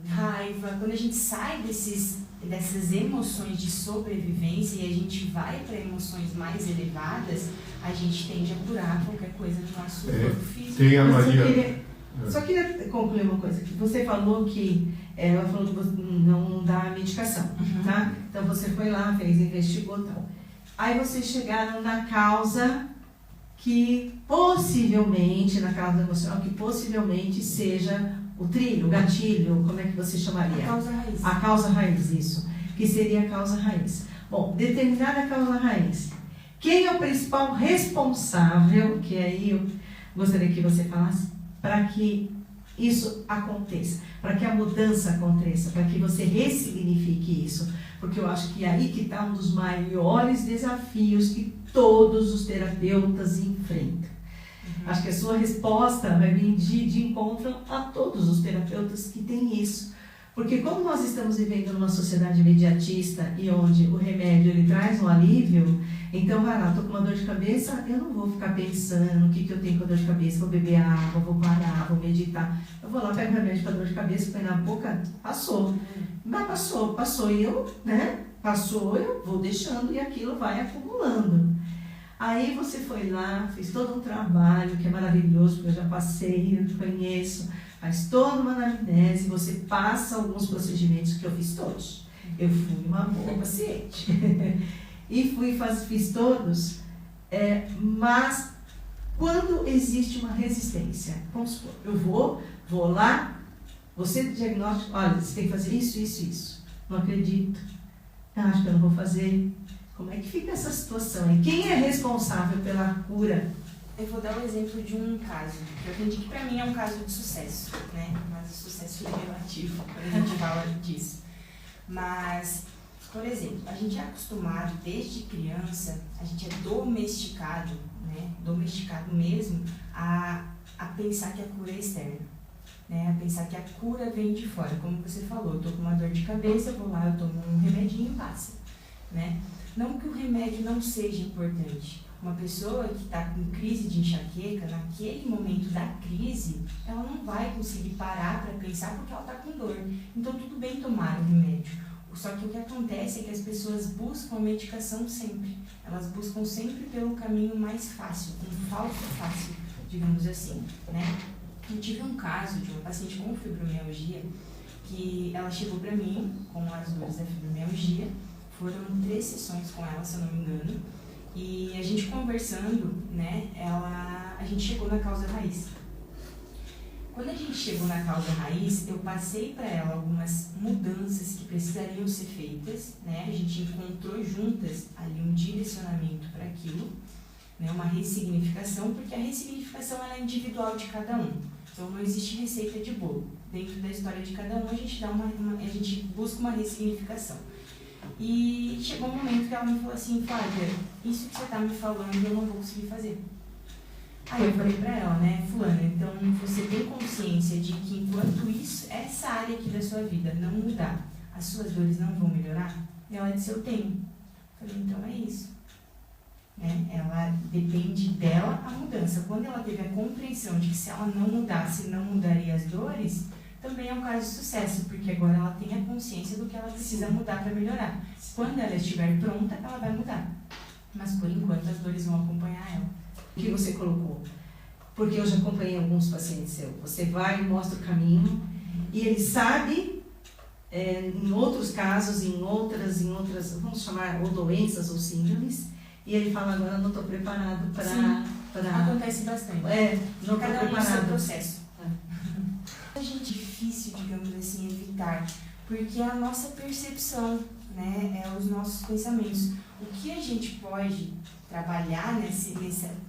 raiva, quando a gente sai dessas emoções de sobrevivência e a gente vai para emoções mais elevadas, a gente tende a curar qualquer coisa no nosso corpo físico. Tem a Maria... Só queria concluir uma coisa. Você falou que ela falou que você não dá medicação, tá? Então você foi lá, investigou e tal. Aí vocês chegaram na causa que possivelmente, na causa emocional, que possivelmente seja o trilho, o gatilho, como é que você chamaria? A causa raiz. A causa raiz, isso. Que seria a causa raiz. Bom, determinar a causa raiz. Quem é o principal responsável, que aí eu gostaria que você falasse, para que isso aconteça, para que a mudança aconteça, para que você ressignifique isso? Porque eu acho que é aí que está um dos maiores desafios que todos os terapeutas enfrentam. Acho que a sua resposta vai vir de encontro a todos os terapeutas que têm isso. Porque como nós estamos vivendo numa sociedade imediatista e onde o remédio ele traz um alívio, então vai lá, estou com uma dor de cabeça, eu não vou ficar pensando o que eu tenho com dor de cabeça, vou beber água, vou parar, vou meditar. Eu vou lá, pego o remédio para dor de cabeça, põe na boca, passou. Mas passou e eu, passou, eu vou deixando e aquilo vai acumulando. Aí você foi lá, fez todo um trabalho que é maravilhoso, porque eu já passei, eu conheço, faz toda uma anamnese, você passa alguns procedimentos que eu fiz todos. Eu fui uma boa paciente. E fiz todos, mas quando existe uma resistência, vamos supor, eu vou lá, você diagnóstico, olha, você tem que fazer isso, isso, isso. Não acredito, acho que eu não vou fazer. Como é que fica essa situação? E quem é responsável pela cura? Eu vou dar um exemplo de um caso, que eu entendi que para mim é um caso de sucesso, né? Mas o sucesso é relativo, quando a gente fala disso. Mas, por exemplo, a gente é acostumado desde criança, a gente é domesticado, né? Domesticado mesmo, a pensar que a cura é externa, né? A pensar que a cura vem de fora. Como você falou, eu tô com uma dor de cabeça, eu vou lá, eu tomo um remedinho e passa, né? Não que o remédio não seja importante. Uma pessoa que está com crise de enxaqueca, naquele momento da crise, ela não vai conseguir parar para pensar porque ela está com dor. Então, tudo bem tomar o remédio. Só que o que acontece é que as pessoas buscam a medicação sempre. Elas buscam sempre pelo caminho mais fácil, um falso fácil, digamos assim, né? Eu tive um caso de uma paciente com fibromialgia, que ela chegou para mim com as dores da fibromialgia. Foram 3 sessões com ela, se eu não me engano. E a gente conversando, né, a gente chegou na causa raiz. Quando a gente chegou na causa raiz, eu passei para ela algumas mudanças que precisariam ser feitas, né? A gente encontrou juntas ali um direcionamento para aquilo, né, uma ressignificação, porque a ressignificação ela é individual de cada um. Então não existe receita de bolo. Dentro da história de cada um, a gente busca uma ressignificação. E chegou um momento que ela me falou assim, Flávia, isso que você está me falando eu não vou conseguir fazer. Aí eu falei para ela, né, fulana, então você tem consciência de que enquanto essa área aqui da sua vida não mudar, as suas dores não vão melhorar? E ela disse, eu tenho. Eu falei, então é isso. Né? Ela depende dela a mudança. Quando ela teve a compreensão de que se ela não mudasse, não mudaria as dores, também é um caso de sucesso, porque agora ela tem a consciência do que ela precisa mudar para melhorar. Quando ela estiver pronta, ela vai mudar. Mas por enquanto as dores vão acompanhar ela. O que você colocou? Porque eu já acompanhei alguns pacientes seus. Você vai e mostra o caminho e ele sabe, em outros casos, em outras, vamos chamar, ou doenças ou síndromes, e ele fala, agora não estou preparado para... Acontece bastante. Não estou Cada um no seu preparado. processo. É difícil, digamos assim, evitar, porque é a nossa percepção, né, é os nossos pensamentos. O que a gente pode trabalhar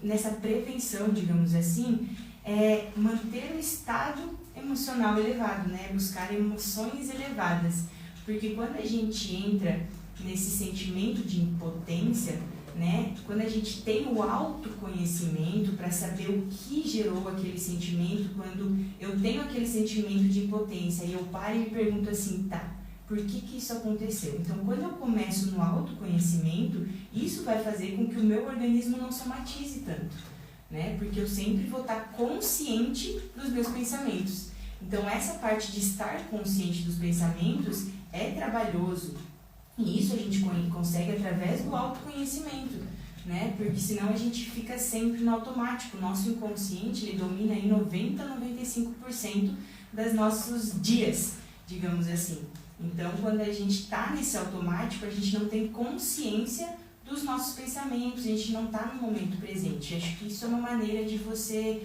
nessa prevenção, digamos assim, é manter o estado emocional elevado, né, buscar emoções elevadas, porque quando a gente entra nesse sentimento de impotência, né, quando a gente tem o autoconhecimento para saber o que gerou aquele sentimento, quando eu tenho aquele sentimento de impotência e eu paro e me pergunto assim, tá, por que isso aconteceu? Então, quando eu começo no autoconhecimento, isso vai fazer com que o meu organismo não somatize tanto, né, porque eu sempre vou estar consciente dos meus pensamentos. Então, essa parte de estar consciente dos pensamentos é trabalhoso. E isso a gente consegue através do autoconhecimento, né? Porque senão a gente fica sempre no automático. O nosso inconsciente, ele domina aí 90% a 95% dos nossos dias, digamos assim. Então, quando a gente está nesse automático, a gente não tem consciência dos nossos pensamentos, a gente não está no momento presente. Acho que isso é uma maneira de você,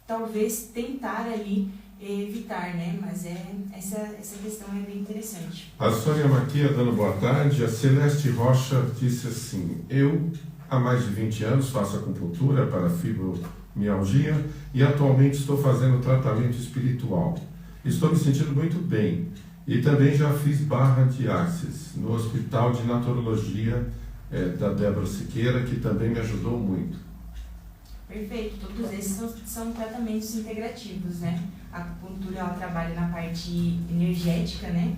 talvez, tentar ali evitar, né? Mas essa questão é bem interessante. A Sônia Maquia dando boa tarde. A Celeste Rocha disse assim: eu, há mais de 20 anos, faço acupuntura para fibromialgia e atualmente estou fazendo tratamento espiritual. Estou me sentindo muito bem e também já fiz barra de axis no Hospital de Naturologia da Débora Siqueira, que também me ajudou muito. Perfeito, todos esses são tratamentos integrativos, né? A acupuntura, ela trabalha na parte energética, né?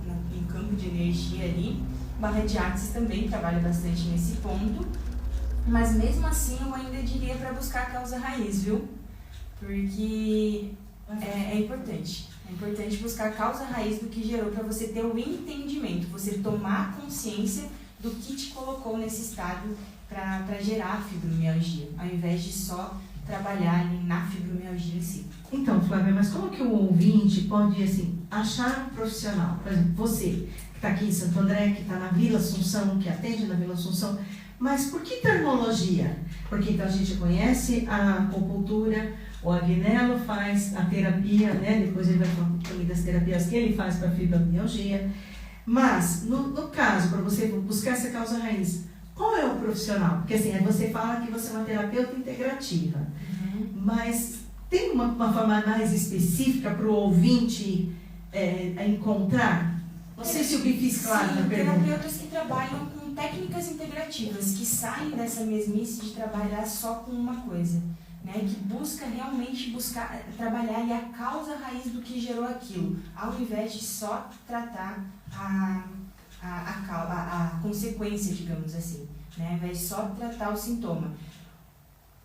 No campo de energia ali. Barra de axis também trabalha bastante nesse ponto, mas mesmo assim eu ainda diria para buscar a causa raiz, viu? Porque é importante. É importante buscar a causa raiz do que gerou, para você ter o entendimento, você tomar consciência do que te colocou nesse estado para gerar a fibromialgia, ao invés de só trabalhar ali na fibromialgia em si. Então, Flávia, mas como que o ouvinte pode, assim, achar um profissional? Por exemplo, você que está aqui em Santo André, que está na Vila Assunção, que atende na Vila Assunção, mas por que termologia? Porque então a gente conhece a acupuntura, o Agnello faz a terapia, né? Depois ele vai falar também das terapias que ele faz para fibromialgia. Mas, no caso, para você buscar essa causa raiz, qual é o profissional? Porque assim, você fala que você é uma terapeuta integrativa, mas tem uma forma mais específica para o ouvinte encontrar? Não sei se eu me fiz claro na pergunta. Terapeutas que trabalham com técnicas integrativas, que saem dessa mesmice de trabalhar só com uma coisa, né? Que busca realmente trabalhar ali a causa raiz do que gerou aquilo, ao invés de só tratar a consequência, digamos assim, né? Ao invés de só tratar o sintoma.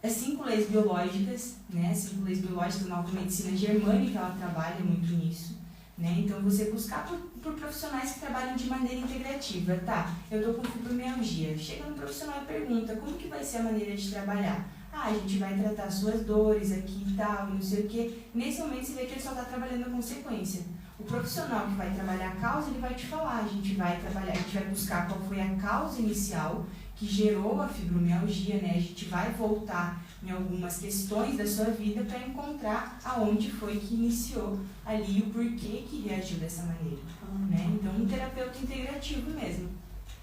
As 5 leis biológicas, né? 5 leis biológicas na medicina germânica, ela trabalha muito nisso, né? Então, você buscar por profissionais que trabalham de maneira integrativa. Tá, eu estou com fibromialgia. Chega no profissional e pergunta, como que vai ser a maneira de trabalhar? A gente vai tratar suas dores aqui e tal, não sei o quê. Nesse momento, você vê que ele só está trabalhando a consequência. O profissional que vai trabalhar a causa, ele vai te falar, a gente vai buscar qual foi a causa inicial que gerou a fibromialgia, né? A gente vai voltar em algumas questões da sua vida para encontrar aonde foi que iniciou ali o porquê que reagiu dessa maneira, né? Então, um terapeuta integrativo mesmo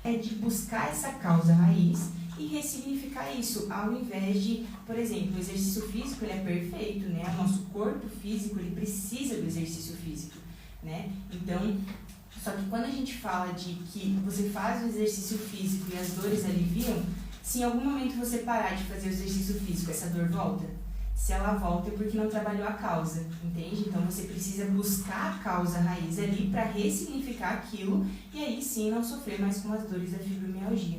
é de buscar essa causa raiz e ressignificar isso, ao invés de, por exemplo, o exercício físico, ele é perfeito, né? O nosso corpo físico, ele precisa do exercício físico, né? Então, só que quando a gente fala de que você faz o exercício físico e as dores aliviam, se em algum momento você parar de fazer o exercício físico, essa dor volta? Se ela volta é porque não trabalhou a causa, entende? Então você precisa buscar a causa raiz ali para ressignificar aquilo e aí sim não sofrer mais com as dores da fibromialgia.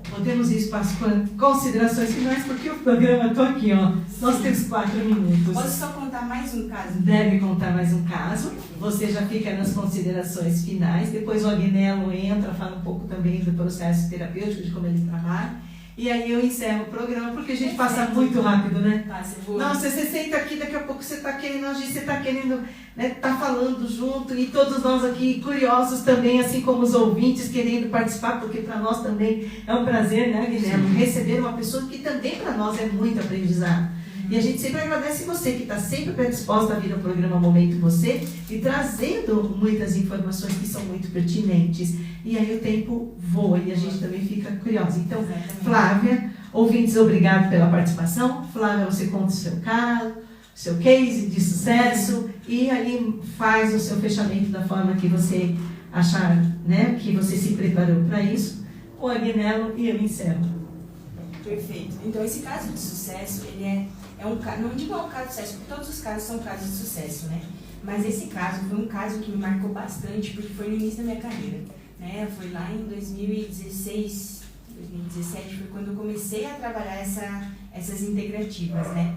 Podemos ir espaço para considerações finais, porque o programa está aqui, ó. Nós temos 4 minutos. Posso só contar mais um caso? Deve contar mais um caso. Você já fica nas considerações finais. Depois o Agnello entra, fala um pouco também do processo terapêutico, de como ele trabalha. E aí eu encerro o programa, porque a gente passa muito rápido, né? Passa, voa. Nossa, você senta aqui, daqui a pouco você está querendo agir, você está querendo, né, tá falando junto, e todos nós aqui curiosos também, assim como os ouvintes, querendo participar, porque para nós também é um prazer, né, Guilherme, receber uma pessoa que também para nós é muito aprendizado. E a gente sempre agradece você que está sempre predisposta a vir ao programa Momento Você e trazendo muitas informações que são muito pertinentes. E aí o tempo voa e a gente também fica curiosa. Então, Flávia, ouvintes, obrigado pela participação. Flávia, você conta o seu caso, o seu case de sucesso e aí faz o seu fechamento da forma que você achar, né, que você se preparou para isso. O Agnello e eu encerro. Perfeito. Então, esse caso de sucesso, ele é um caso, não digo um caso de sucesso, porque todos os casos são casos de sucesso, né? Mas esse caso foi um caso que me marcou bastante, porque foi no início da minha carreira, né? Foi lá em 2016, 2017, foi quando eu comecei a trabalhar essas integrativas, né?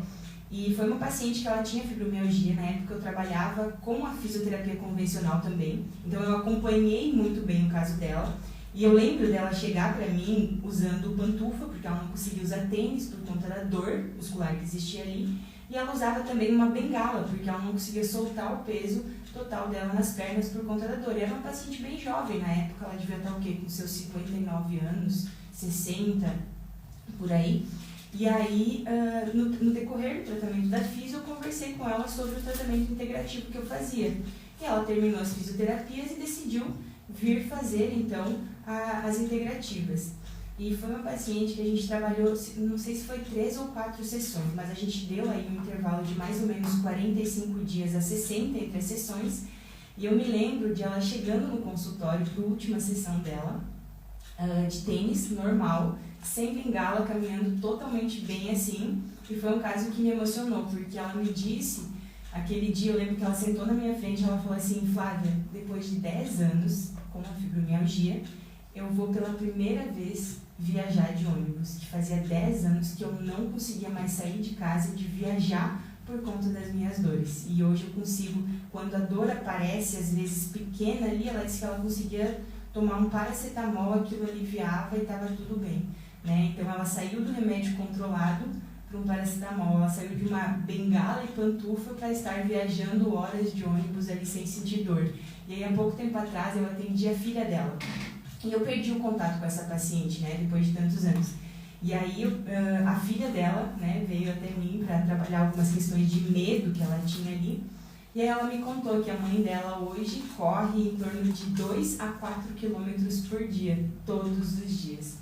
E foi uma paciente que ela tinha fibromialgia, na época eu trabalhava com a fisioterapia convencional também, então eu acompanhei muito bem o caso dela. E eu lembro dela chegar para mim usando pantufa, porque ela não conseguia usar tênis por conta da dor muscular que existia ali. E ela usava também uma bengala, porque ela não conseguia soltar o peso total dela nas pernas por conta da dor. E era uma paciente bem jovem na época, ela devia estar o quê? Com seus 59 anos, 60, por aí. E aí, no decorrer do tratamento da fisio, eu conversei com ela sobre o tratamento integrativo que eu fazia. E ela terminou as fisioterapias e decidiu vir fazer, então, as integrativas. E foi uma paciente que a gente trabalhou, não sei se foi 3 ou 4 sessões, mas a gente deu aí um intervalo de mais ou menos 45 dias a 60 entre as sessões. E eu me lembro de ela chegando no consultório para a última sessão dela, de tênis normal, sem bengala, caminhando totalmente bem assim. E foi um caso que me emocionou, porque ela me disse, aquele dia eu lembro que ela sentou na minha frente e ela falou assim: Flávia, depois de 10 anos com a fibromialgia, eu vou pela primeira vez viajar de ônibus, que fazia 10 anos que eu não conseguia mais sair de casa e de viajar por conta das minhas dores. E hoje eu consigo, quando a dor aparece, às vezes pequena ali, ela disse que ela conseguia tomar um paracetamol, aquilo aliviava e estava tudo bem, né? Então ela saiu do remédio controlado para um paracetamol, ela saiu de uma bengala e pantufa para estar viajando horas de ônibus ali sem sentir dor. E aí há pouco tempo atrás eu atendi a filha dela. E eu perdi o contato com essa paciente, né, depois de tantos anos. E aí a filha dela, né, veio até mim para trabalhar algumas questões de medo que ela tinha ali. E aí ela me contou que a mãe dela hoje corre em torno de 2 a 4 quilômetros por dia, todos os dias.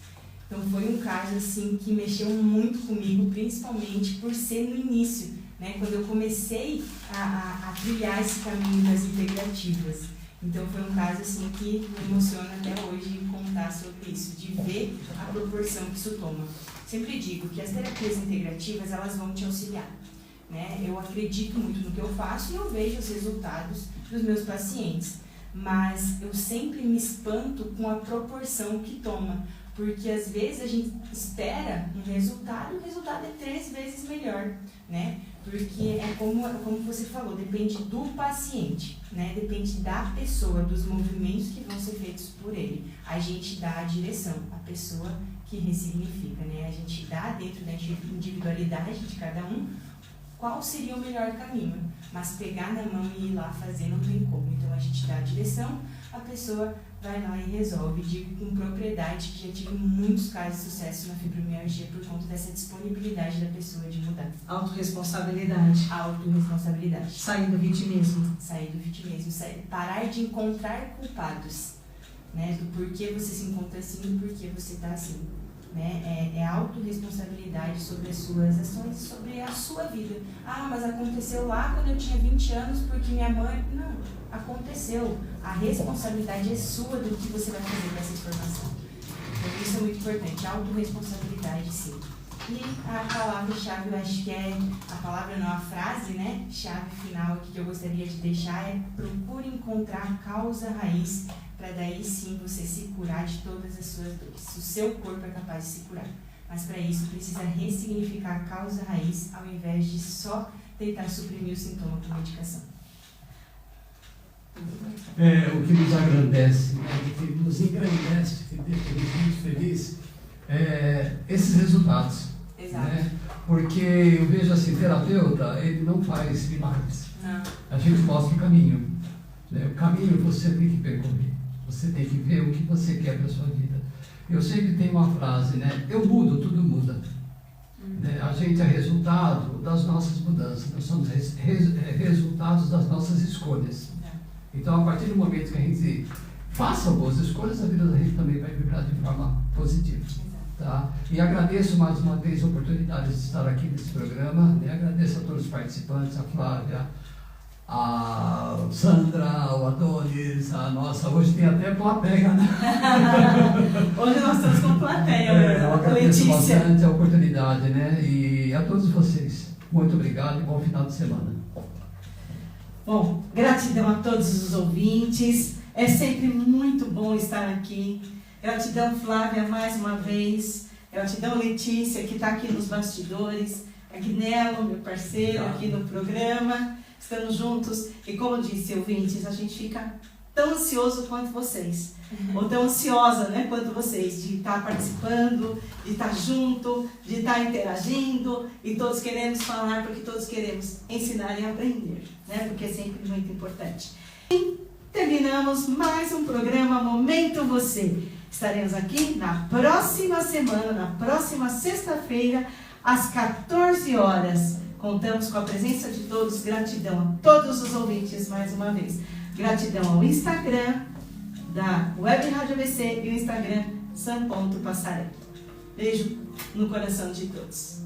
Então foi um caso assim que mexeu muito comigo, principalmente por ser no início, né, quando eu comecei a trilhar esse caminho das integrativas. Então foi um caso assim que me emociona até hoje contar sobre isso, de ver a proporção que isso toma. Sempre digo que as terapias integrativas, elas vão te auxiliar, né? Eu acredito muito no que eu faço e eu vejo os resultados dos meus pacientes, mas eu sempre me espanto com a proporção que toma, porque às vezes a gente espera um resultado e o resultado é 3 vezes melhor, né? Porque é como você falou, depende do paciente, né? Depende da pessoa, dos movimentos que vão ser feitos por ele. A gente dá a direção, a pessoa que ressignifica, né? A gente dá dentro da individualidade de cada um qual seria o melhor caminho, mas pegar na mão e ir lá fazer não tem como. Então a gente dá a direção, a pessoa vai lá e resolve. Digo com propriedade que já tive muitos casos de sucesso na fibromialgia por conta dessa disponibilidade da pessoa de mudar. Autorresponsabilidade. Autorresponsabilidade. Sair do vitimismo. Sair do vitimismo, parar de encontrar culpados, né? Do porquê você se encontra assim, do porquê você está assim. Né? É autorresponsabilidade sobre as suas ações, sobre a sua vida. Ah, mas aconteceu lá quando eu tinha 20 anos porque minha mãe... Não, aconteceu. A responsabilidade é sua do que você vai fazer com essa informação. Então isso é muito importante, a autorresponsabilidade, sim. E a palavra-chave, eu acho que é, a palavra não, a frase, né, chave final aqui que eu gostaria de deixar é: procure encontrar a causa raiz, para daí sim você se curar de todas as suas dores. O seu corpo é capaz de se curar, mas para isso precisa ressignificar a causa raiz, ao invés de só tentar suprimir o sintoma com medicação. O que nos agradece, né, o que nos engrandece, que deixa a gente muito feliz, esses resultados. Exato. Né? Porque eu vejo assim, terapeuta, ele não faz milagres. Não. A gente mostra o caminho. Né? O caminho você tem que percorrer. Você tem que ver o que você quer para a sua vida. Eu sempre tenho uma frase, né? Eu mudo, tudo muda. Né? A gente é resultado das nossas mudanças. Nós somos resultados das nossas escolhas. Então, a partir do momento que a gente faça boas escolhas, a vida da gente também vai vibrar de forma positiva. Tá? E agradeço mais uma vez a oportunidade de estar aqui nesse programa, né? Agradeço a todos os participantes, a Flávia, a Sandra, o Adonis, a nossa, hoje tem até plateia, né? Hoje nós estamos com plateia, eu agradeço bastante a oportunidade, né? E a todos vocês, muito obrigado e bom final de semana. Bom, gratidão a todos os ouvintes, é sempre muito bom estar aqui. Gratidão, Flávia, mais uma vez. Gratidão, Letícia, que está aqui nos bastidores. Agnello, meu parceiro, aqui no programa. Estamos juntos. E como disse, ouvintes, a gente fica tão ansioso quanto vocês, ou tão ansiosa, né, quanto vocês, de estar participando, de estar junto, de estar interagindo, e todos queremos falar porque todos queremos ensinar e aprender, né, porque é sempre muito importante. E terminamos mais um programa Momento Você. Estaremos aqui na próxima semana, na próxima sexta-feira, às 14 horas. Contamos com a presença de todos. Gratidão a todos os ouvintes mais uma vez. Gratidão ao Instagram da Web Rádio ABC e o Instagram Sam.Passaré. Beijo no coração de todos.